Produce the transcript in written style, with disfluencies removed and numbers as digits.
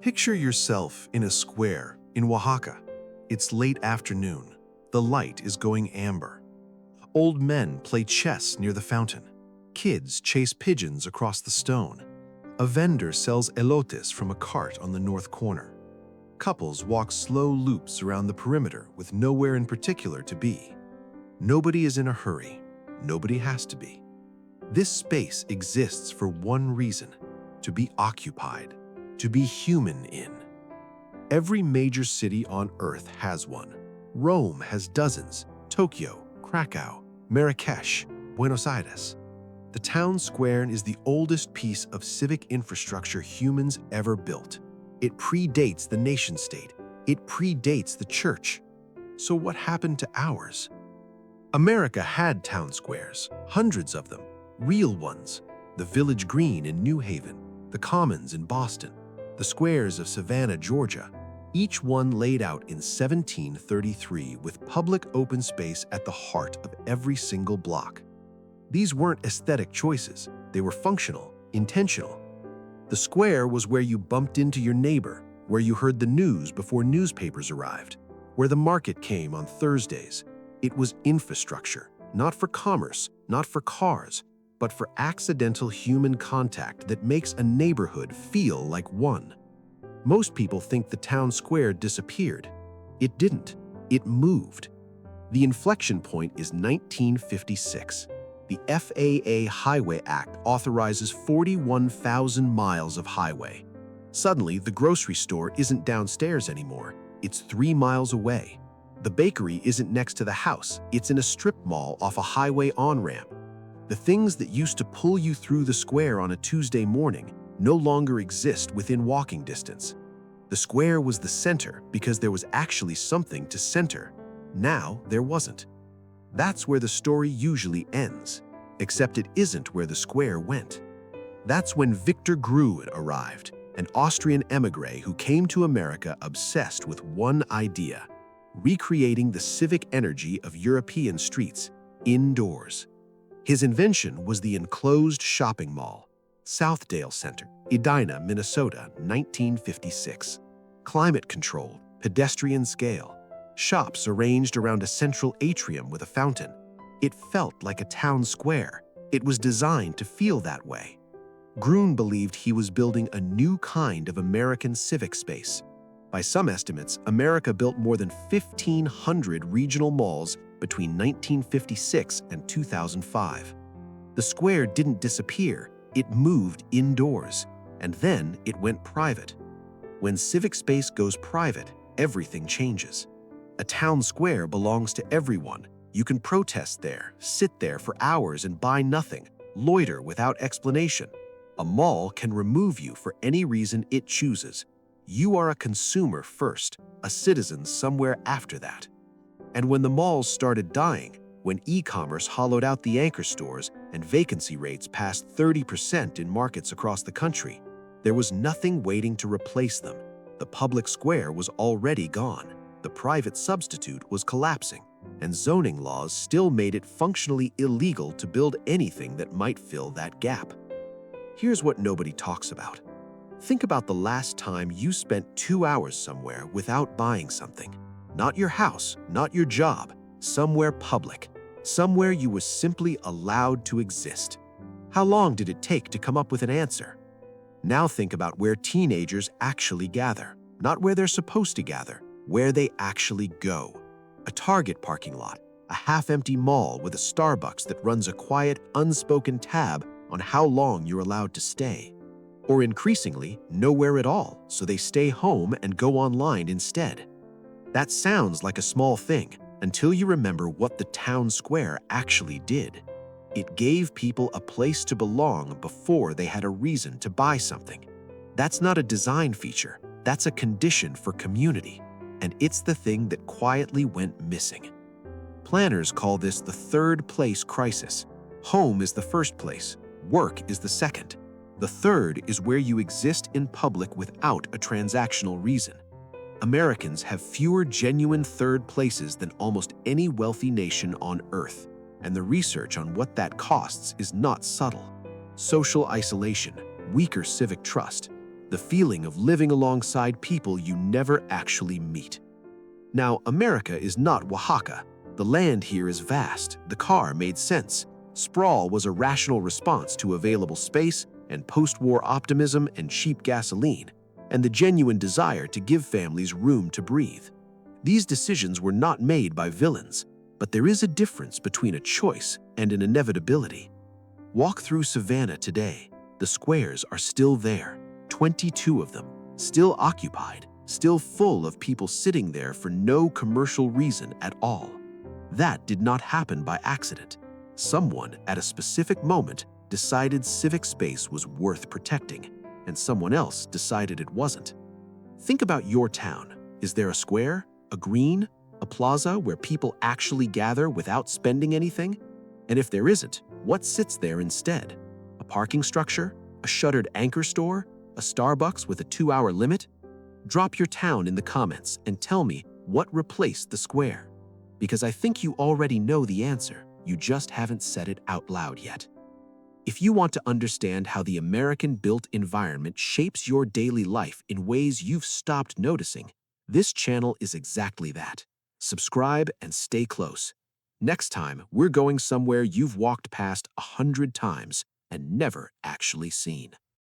Picture yourself in a square in Oaxaca. It's late afternoon. The light is going amber. Old men play chess near the fountain. Kids chase pigeons across the stone. A vendor sells elotes from a cart on the north corner. Couples walk slow loops around the perimeter with nowhere in particular to be. Nobody is in a hurry. Nobody has to be. This space exists for one reason: to be occupied, to be human in. Every major city on Earth has one. Rome has dozens: Tokyo, Krakow, Marrakesh, Buenos Aires. The town square is the oldest piece of civic infrastructure humans ever built. It predates the nation-state. It predates the church. So what happened to ours? America had town squares, hundreds of them, real ones. The Village Green in New Haven, the Commons in Boston, the squares of Savannah, Georgia, each one laid out in 1733 with public open space at the heart of every single block. These weren't aesthetic choices. They were functional, intentional. The square was where you bumped into your neighbor, where you heard the news before newspapers arrived, where the market came on Thursdays. It was infrastructure, not for commerce, not for cars, but for accidental human contact that makes a neighborhood feel like one. Most people think the town square disappeared. It didn't. It moved. The inflection point is 1956. The FAA Highway Act authorizes 41,000 miles of highway. Suddenly, the grocery store isn't downstairs anymore. It's 3 miles away. The bakery isn't next to the house. It's in a strip mall off a highway on-ramp. The things that used to pull you through the square on a Tuesday morning no longer exist within walking distance. The square was the center because there was actually something to center. Now there wasn't. That's where the story usually ends, except it isn't where the square went. That's when Victor Gruen arrived, an Austrian emigre who came to America obsessed with one idea: recreating the civic energy of European streets, indoors. His invention was the enclosed shopping mall, Southdale Center, Edina, Minnesota, 1956. Climate-controlled, pedestrian scale, shops arranged around a central atrium with a fountain. It felt like a town square. It was designed to feel that way. Gruen believed he was building a new kind of American civic space. By some estimates, America built more than 1,500 regional malls between 1956 and 2005. The square didn't disappear, it moved indoors, and then it went private. When civic space goes private, everything changes. A town square belongs to everyone. You can protest there, sit there for hours and buy nothing, loiter without explanation. A mall can remove you for any reason it chooses. You are a consumer first, a citizen somewhere after that. And when the malls started dying, when e-commerce hollowed out the anchor stores and vacancy rates passed 30% in markets across the country, there was nothing waiting to replace them. The public square was already gone. The private substitute was collapsing, and zoning laws still made it functionally illegal to build anything that might fill that gap. Here's what nobody talks about. Think about the last time you spent 2 hours somewhere without buying something. Not your house, not your job, somewhere public, somewhere you were simply allowed to exist. How long did it take to come up with an answer? Now think about where teenagers actually gather, not where they're supposed to gather, where they actually go. A Target parking lot, a half-empty mall with a Starbucks that runs a quiet, unspoken tab on how long you're allowed to stay. Or increasingly, nowhere at all, so they stay home and go online instead. That sounds like a small thing until you remember what the town square actually did. It gave people a place to belong before they had a reason to buy something. That's not a design feature, that's a condition for community. And it's the thing that quietly went missing. Planners call this the third place crisis. Home is the first place, work is the second. The third is where you exist in public without a transactional reason. Americans have fewer genuine third places than almost any wealthy nation on Earth, and the research on what that costs is not subtle. Social isolation, weaker civic trust. the feeling of living alongside people you never actually meet. Now, America is not Oaxaca. The land here is vast. The car made sense. Sprawl was a rational response to available space and post-war optimism and cheap gasoline, and the genuine desire to give families room to breathe. These decisions were not made by villains, but there is a difference between a choice and an inevitability. Walk through Savannah today. The squares are still there, 22 of them, still occupied, still full of people sitting there for no commercial reason at all. That did not happen by accident. Someone at a specific moment decided civic space was worth protecting, and someone else decided it wasn't. Think about your town. Is there a square, a green, a plaza where people actually gather without spending anything? And if there isn't, what sits there instead? A parking structure? A shuttered anchor store? A Starbucks with a 2-hour limit? Drop your town in the comments and tell me what replaced the square. Because I think you already know the answer, you just haven't said it out loud yet. If you want to understand how the American-built environment shapes your daily life in ways you've stopped noticing, this channel is exactly that. Subscribe and stay close. Next time, we're going somewhere you've walked past 100 times and never actually seen.